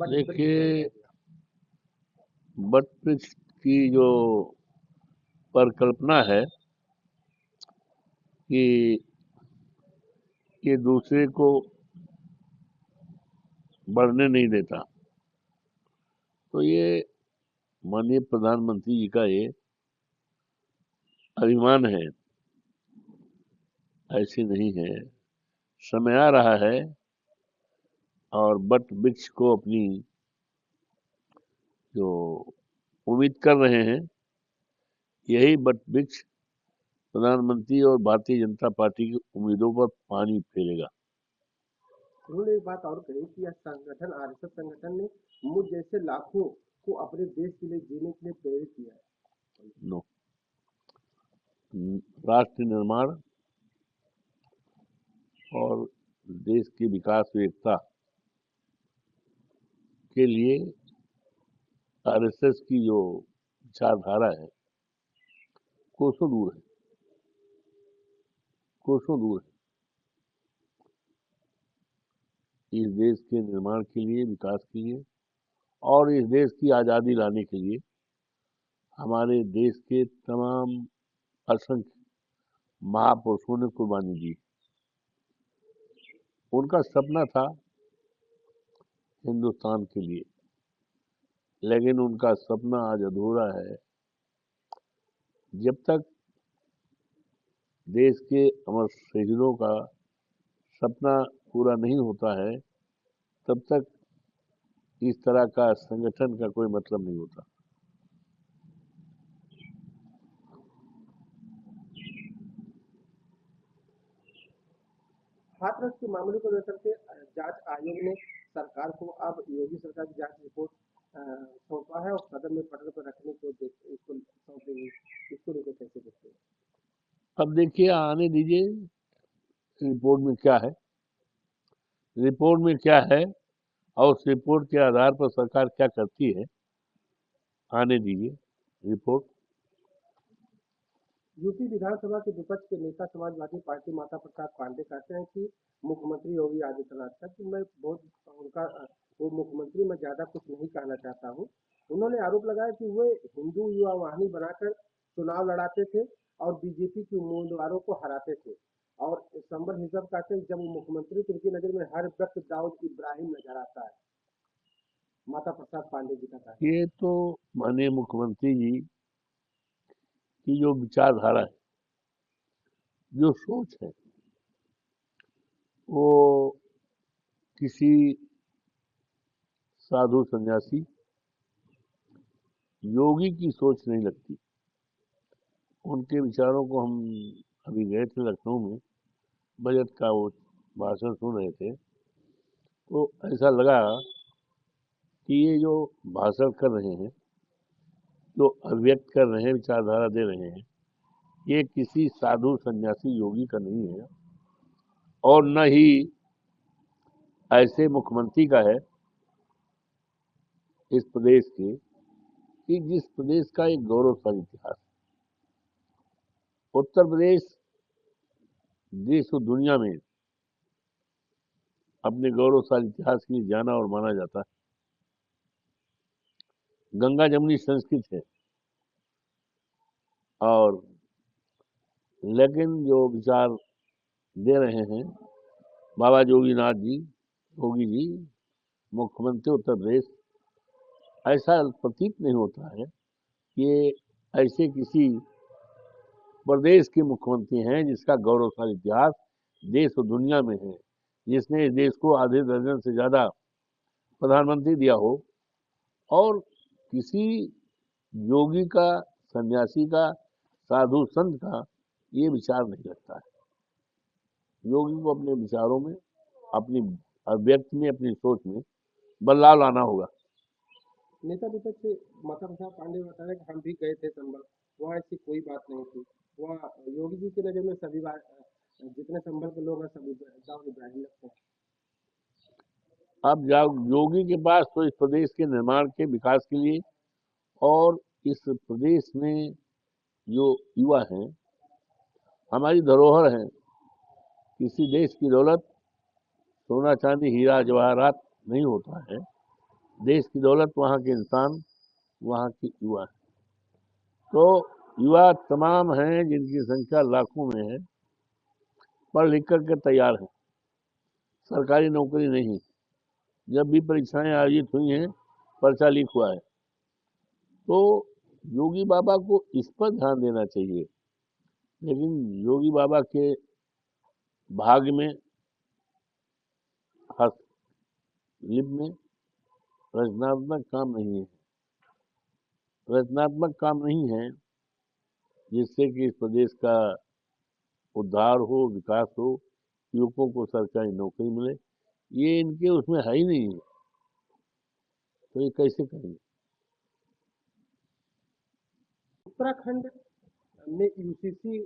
But वृक्ष देखिए, कहते हैं। बट वृक्ष की जो परिकल्पना है कि ये दूसरे को बढ़ने नहीं देता, तो ये माननीय प्रधानमंत्री जी का ये अभिमान है, ऐसे नहीं है। समय आ रहा है और बट वृक्ष को अपनी जो उम्मीद कर रहे हैं, यही बट वृक्ष प्रधानमंत्री और भारतीय जनता पार्टी की उम्मीदों पर पानी फेरेगा। उन्होंने एक बात और कही कि यह संगठन आरएसएस संगठन ने मुझ जैसे लाखों को अपने देश के लिए जीने के लिए प्रेरित किया है। नो, राष्ट्र निर्माण और देश की विकास व एकता के लिए आरएसएस की जो विचारधारा है, कोसों दूर है, कोसों दूर है। इस देश के निर्माण के लिए, विकास के लिए और इस देश की आज़ादी लाने के लिए हमारे देश के तमाम असंख्य महापुरुषों ने कुर्बानी दी। उनका सपना था हिंदुस्तान के लिए, लेकिन उनका सपना आज अधूरा है। जब तक देश के अमर शहीदों का सपना पूरा नहीं होता है, तब तक इस तरह का संगठन का कोई मतलब नहीं होता। हाथरस के मामले को लेकर के जांच आयोग ने सरकार को अब योगी सरकार की जांच रिपोर्ट सौंपा है और सदन में पटल पर रखने को इसको सौंपेगी। इसको लेकर कैसे देखते हैं? अब देखिए, आने दीजिए रिपोर्ट में क्या है, रिपोर्ट में क्या है और उस रिपोर्ट के आधार पर सरकार क्या करती है, आने दीजिए रिपोर्ट। यूपी विधानसभा के विपक्ष के नेता समाजवादी पार्टी माता प्रसाद पांडे कहते हैं कि मुख्यमंत्री योगी आदित्यनाथ का कि मैं बहुत उनका वो मुख्यमंत्री मैं ज्यादा कुछ नहीं कहना चाहता हूँ। उन्होंने आरोप लगाया कि वे हिंदू युवा वाहिनी बनाकर चुनाव लड़ाते थे और बीजेपी के उम्मीदवारों को हराते थे। और संबर हिजब कहते हैं जब वो मुख्यमंत्री तो उनकी नजर में हर वक्त दाऊद इब्राहिम नजर आता है। माता प्रसाद पांडे जी का कहना है। ये तो माननीय मुख्यमंत्री जी की जो विचारधारा है, जो सोच है, वो किसी साधु सन्यासी योगी की सोच नहीं लगती। उनके विचारों को हम अभी गए थे लखनऊ में, बजट का वो भाषण सुन रहे थे, तो ऐसा लगा कि ये जो भाषण कर रहे हैं, जो अभिव्यक्त कर रहे हैं, विचारधारा दे रहे हैं, ये किसी साधु सन्यासी योगी का नहीं है और न ही ऐसे मुख्यमंत्री का है इस प्रदेश के, कि जिस प्रदेश का एक गौरवशाली इतिहास। उत्तर प्रदेश देश और दुनिया में अपने गौरवशाली इतिहास के लिए जाना और माना जाता है। गंगा जमुनी संस्कृत है और लेकिन जो विचार दे रहे हैं बाबा जोगीनाथ जी, योगी जी, मुख्यमंत्री उत्तर प्रदेश, ऐसा प्रतीत नहीं होता है कि ये ऐसे किसी प्रदेश के मुख्यमंत्री हैं जिसका गौरवशाली इतिहास देश और दुनिया में है, जिसने इस देश को आधे दर्जन से ज्यादा प्रधानमंत्री दिया हो। और किसी योगी का, सन्यासी का, साधु संत का ये विचार नहीं लगता है। योगी को अपने विचारों में, अपनी अभिव्यक्ति में, अपनी सोच में बदलाव लाना होगा। नेता विपक्ष से माता प्रसाद पांडे बता रहे कि हम भी गए थे संभल, वहाँ ऐसी कोई बात नहीं थी। वहाँ योगी जी की नज़र में सभी बात जितने संभल के लोग हैं सभी दाऊद इब्राहिम लगते हैं। अब योगी के पास तो इस प्रदेश के निर्माण के विकास के लिए और इस प्रदेश में जो युवा हैं, हमारी धरोहर हैं। किसी देश की दौलत सोना चांदी हीरा जवाहरात नहीं होता है, देश की दौलत वहाँ के इंसान, वहाँ के युवा है। तो युवा तमाम हैं जिनकी संख्या लाखों में है, पढ़ लिख करके तैयार हैं, सरकारी नौकरी नहीं। जब भी परीक्षाएं आयोजित हुई हैं, पर्चा लीक हुआ है। तो योगी बाबा को इस पर ध्यान देना चाहिए, लेकिन योगी बाबा के भाग्य में, हस्तलिप में रचनात्मक काम नहीं है। रचनात्मक काम नहीं है जिससे कि इस प्रदेश का उद्धार हो, विकास हो, युवकों को सरकारी नौकरी मिले, ये इनके उसमें है ही नहीं है। तो ये कैसे करेंगे? उत्तराखंड में यूसीसी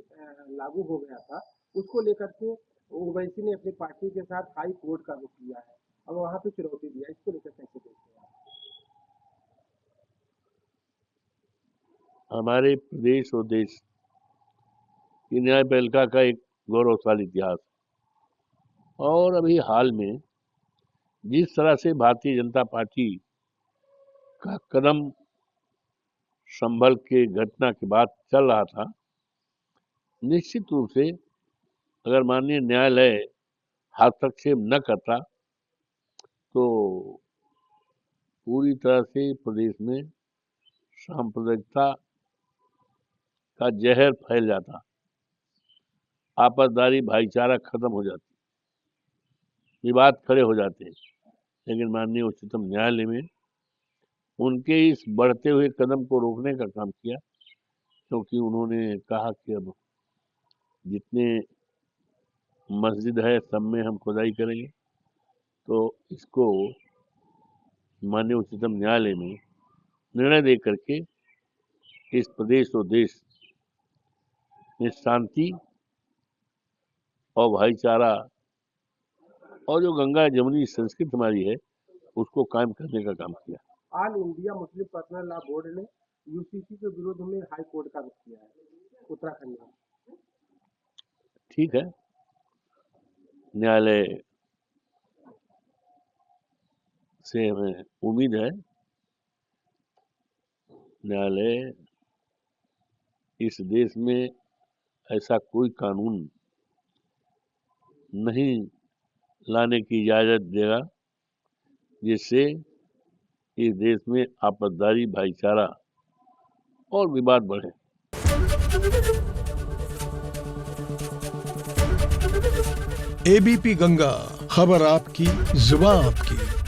लागू हो गया था, उसको लेकर के ओवैसी ने अपनी पार्टी के साथ हाई कोर्ट का रुख लिया है और वहां पे चुनौती दिया। इसको लेकर कैसे देखते हैं? हमारे प्रदेश और देश की न्यायपालिका का एक गौरवशाली इतिहास, और अभी हाल में जिस तरह से भारतीय जनता पार्टी का कदम संभल के घटना के बाद चल रहा था, निश्चित रूप से अगर माननीय न्यायालय हस्तक्षेप न करता तो पूरी तरह से प्रदेश में सांप्रदायिकता का जहर फैल जाता, आपसदारी भाईचारा खत्म हो जाती, विवाद खड़े हो जाते। लेकिन माननीय उच्चतम न्यायालय में उनके इस बढ़ते हुए कदम को रोकने का काम किया, क्योंकि उन्होंने कहा कि अब जितने मस्जिद है सब में हम खुदाई करेंगे। तो इसको माननीय उच्चतम न्यायालय में निर्णय दे करके इस प्रदेश और देश में शांति और भाईचारा और जो गंगा जमुनी संस्कृति हमारी है उसको कायम करने का काम किया। All India Muslim personal law board ने यूसीसी के विरोध में हाई कोर्ट का रुख किया है उत्तराखंड में। ठीक है, न्यायालय से हमें उम्मीद है न्यायालय इस देश में ऐसा कोई कानून नहीं लाने की इजाजत देगा जिससे इस देश में आपसदारी भाईचारा और विवाद बढ़े। एबीपी गंगा, खबर आपकी, जुबान आपकी।